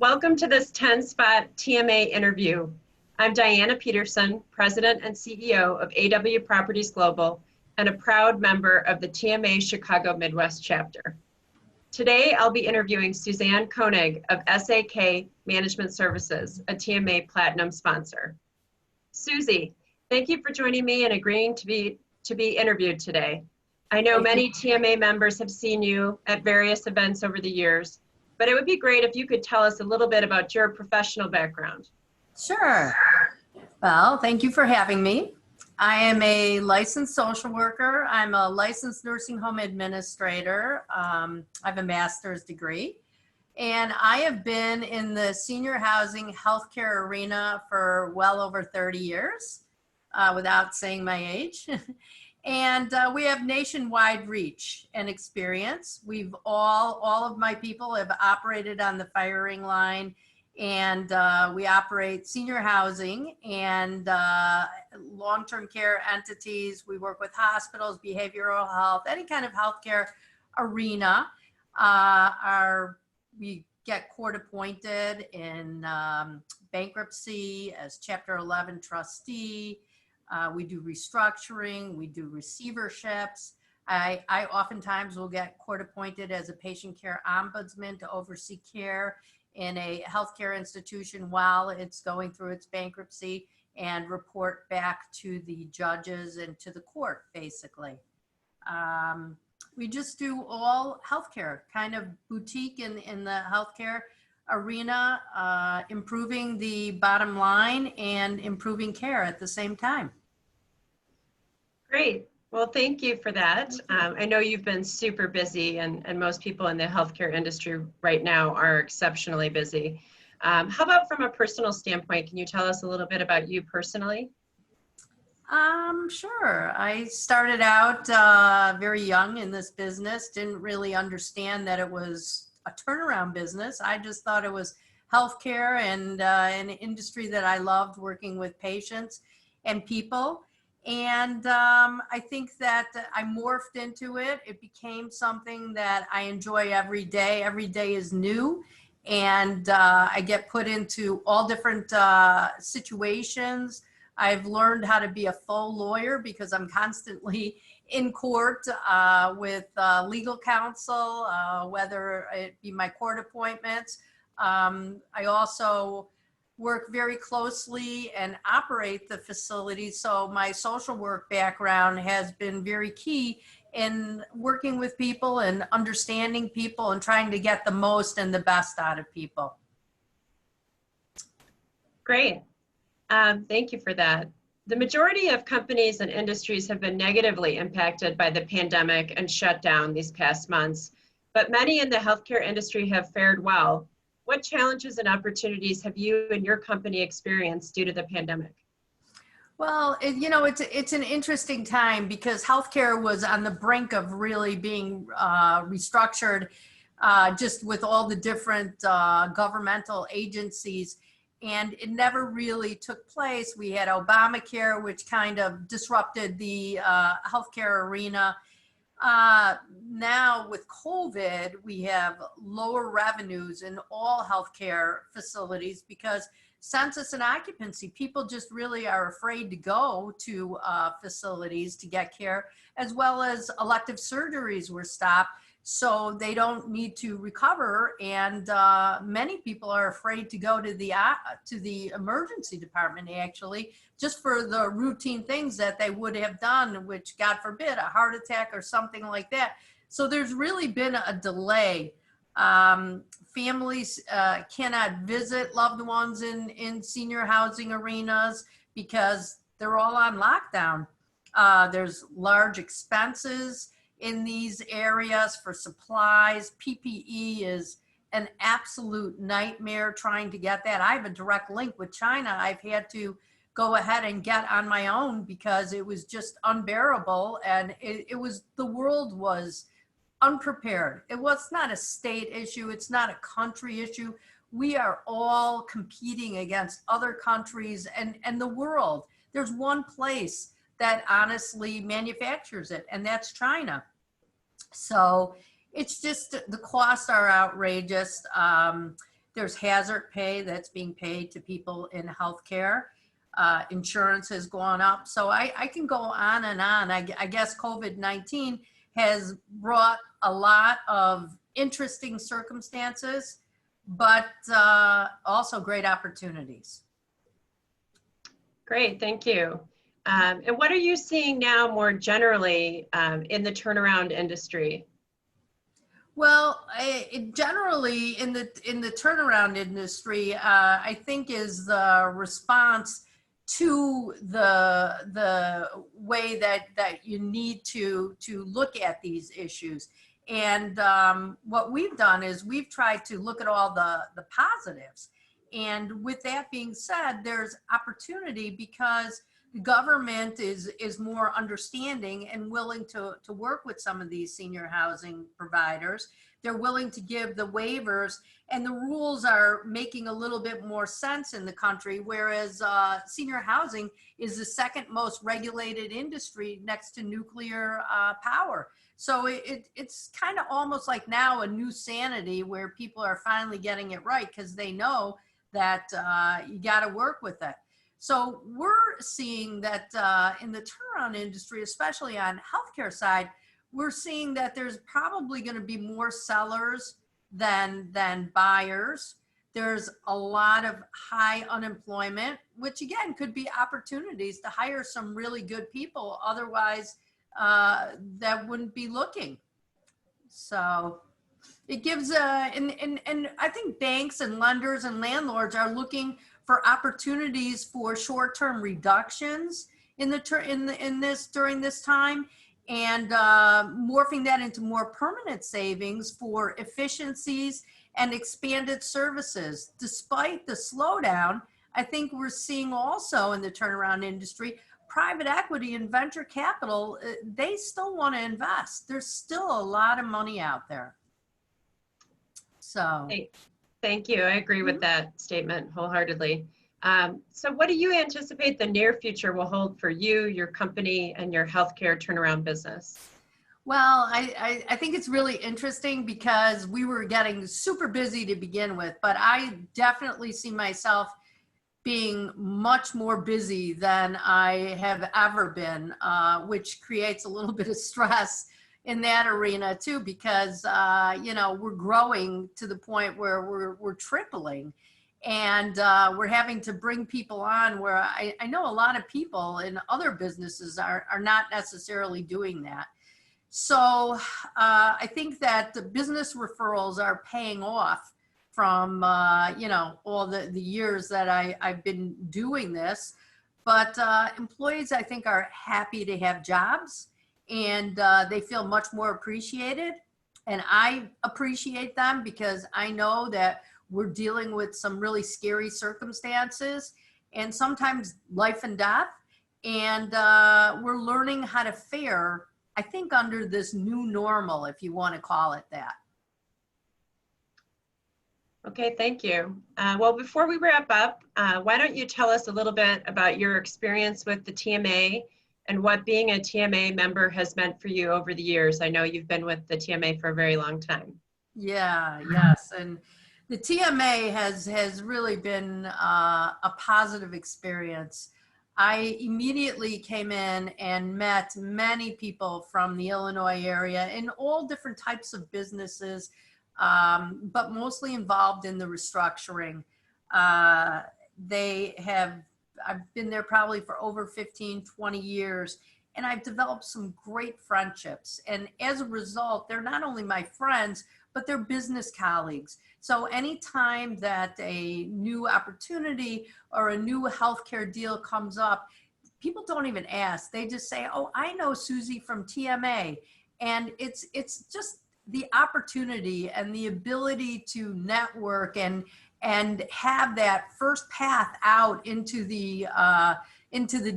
Welcome to this 10-spot TMA interview. I'm Diana Peterson, President and CEO of AW Properties Global and a proud member of the TMA Chicago Midwest chapter. Today, I'll be interviewing Suzanne Koenig of SAK Management Services, a TMA Platinum sponsor. Susie, thank you for joining me and agreeing to be interviewed today. I know many TMA members have seen you at various events over the years, but it would be great if you could tell us a little bit about your professional background. Sure. Well, thank you for having me. I am a licensed social worker. I'm a licensed nursing home administrator. I have a master's degree. And I have been in the senior housing healthcare arena for well over 30 years, without saying my age. And we have nationwide reach and experience. We've all of my people have operated on the firing line, and we operate senior housing and long-term care entities. We work with hospitals, behavioral health, any kind of healthcare arena. We get court appointed in bankruptcy as Chapter 11 trustee. We do restructuring, we do receiverships. I oftentimes will get court appointed as a patient care ombudsman to oversee care in a healthcare institution while it's going through its bankruptcy and report back to the judges and to the court, basically. We just do all healthcare, kind of boutique in the healthcare arena, improving the bottom line and improving care at the same time. Great. Well, thank you for that. I know you've been super busy, and most people in the healthcare industry right now are exceptionally busy. How about from a personal standpoint? Can you tell us a little bit about you personally? Sure. I started out very young in this business, didn't really understand that it was a turnaround business. I just thought it was healthcare and an industry that I loved, working with patients and people. And I think that I morphed into it. It became something that I enjoy every day. Every day is new. And I get put into all different situations. I've learned how to be a faux lawyer because I'm constantly in court with legal counsel, whether it be my court appointments. I also work very closely and operate the facility. So my social work background has been very key in working with people and understanding people and trying to get the most and the best out of people. Great. Thank you for that. The majority of companies and industries have been negatively impacted by the pandemic and shutdown these past months, but many in the healthcare industry have fared well. What challenges and opportunities have you and your company experienced due to the pandemic? Well, it's an interesting time because healthcare was on the brink of really being restructured, just with all the different governmental agencies, and it never really took place. We had Obamacare, which kind of disrupted the healthcare arena. Now with COVID, we have lower revenues in all healthcare facilities because census and occupancy, people just really are afraid to go to facilities to get care, as well as elective surgeries were stopped. So they don't need to recover, and many people are afraid to go to the emergency department, actually, just for the routine things that they would have done, which, God forbid, a heart attack or something like that. So there's really been a delay. Families cannot visit loved ones in senior housing arenas because they're all on lockdown. There's large expenses in these areas for supplies. PPE is an absolute nightmare trying to get that. I have a direct link with China. I've had to go ahead and get on my own because it was just unbearable, and the world was unprepared. It was not a state issue. It's not a country issue. We are all competing against other countries and the world. There's one place that honestly manufactures it, and that's China. So it's just, the costs are outrageous. There's hazard pay that's being paid to people in healthcare. Insurance has gone up. So I can go on and on. I guess COVID-19 has brought a lot of interesting circumstances, but also great opportunities. Great, thank you. And what are you seeing now more generally in the turnaround industry? Well, generally in the turnaround industry, I think is the response to the way that you need to look at these issues. And what we've done is we've tried to look at all the positives. And with that being said, there's opportunity because the government is more understanding and willing to work with some of these senior housing providers. They're willing to give the waivers, and the rules are making a little bit more sense in the country, whereas senior housing is the second most regulated industry next to nuclear power. So it's kind of almost like now a new sanity where people are finally getting it right because they know that you got to work with it. So we're seeing that in the turnaround industry, especially on healthcare side, we're seeing that there's probably going to be more sellers than buyers. There's a lot of high unemployment, which again could be opportunities to hire some really good people. Otherwise, that wouldn't be looking. So it gives and I think banks and lenders and landlords are looking for opportunities for short-term reductions in during this time, and morphing that into more permanent savings for efficiencies and expanded services. Despite the slowdown, I think we're seeing also in the turnaround industry, private equity and venture capital, they still want to invest. There's still a lot of money out there. So. Thank you. I agree with that statement wholeheartedly. So what do you anticipate the near future will hold for you, your company, and your healthcare turnaround business? Well, I think it's really interesting because we were getting super busy to begin with, but I definitely see myself being much more busy than I have ever been, which creates a little bit of stress in that arena too, because you know, we're growing to the point where we're tripling, and we're having to bring people on where I know a lot of people in other businesses are not necessarily doing that. So I think that the business referrals are paying off from you know, all the years that I've been doing this, but employees I think are happy to have jobs, and they feel much more appreciated, and I appreciate them because I know that we're dealing with some really scary circumstances and sometimes life and death, and we're learning how to fare, I think, under this new normal, if you want to call it that. Okay, thank you. Well, before we wrap up, why don't you tell us a little bit about your experience with the TMA and what being a TMA member has meant for you over the years. I know you've been with the TMA for a very long time. Yeah, yes. And the TMA has really been a positive experience. I immediately came in and met many people from the Illinois area in all different types of businesses, but mostly involved in the restructuring. I've been there probably for over 15, 20 years, and I've developed some great friendships. And as a result, they're not only my friends, but they're business colleagues. So anytime that a new opportunity or a new healthcare deal comes up, people don't even ask. They just say, oh, I know Susie from TMA. And it's just the opportunity and the ability to network and have that first path out into the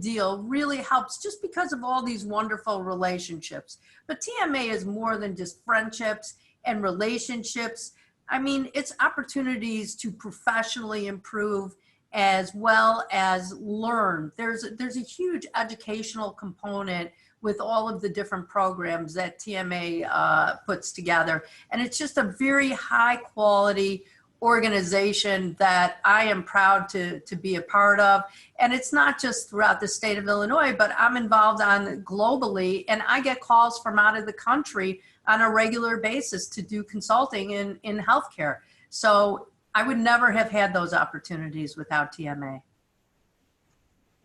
deal really helps, just because of all these wonderful relationships. But TMA is more than just friendships and relationships. I mean, it's opportunities to professionally improve as well as learn. There's a huge educational component with all of the different programs that TMA puts together. And it's just a very high quality organization that I am proud to be a part of. And it's not just throughout the state of Illinois, but I'm involved on globally, and I get calls from out of the country on a regular basis to do consulting in healthcare. So I would never have had those opportunities without TMA.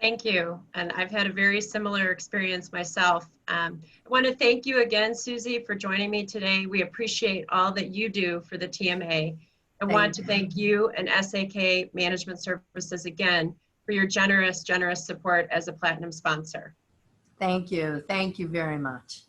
Thank you. And I've had a very similar experience myself. I want to thank you again, Susie, for joining me today. We appreciate all that you do for the TMA. I want to thank you and SAK Management Services again for your generous support as a platinum sponsor. Thank you. Thank you very much.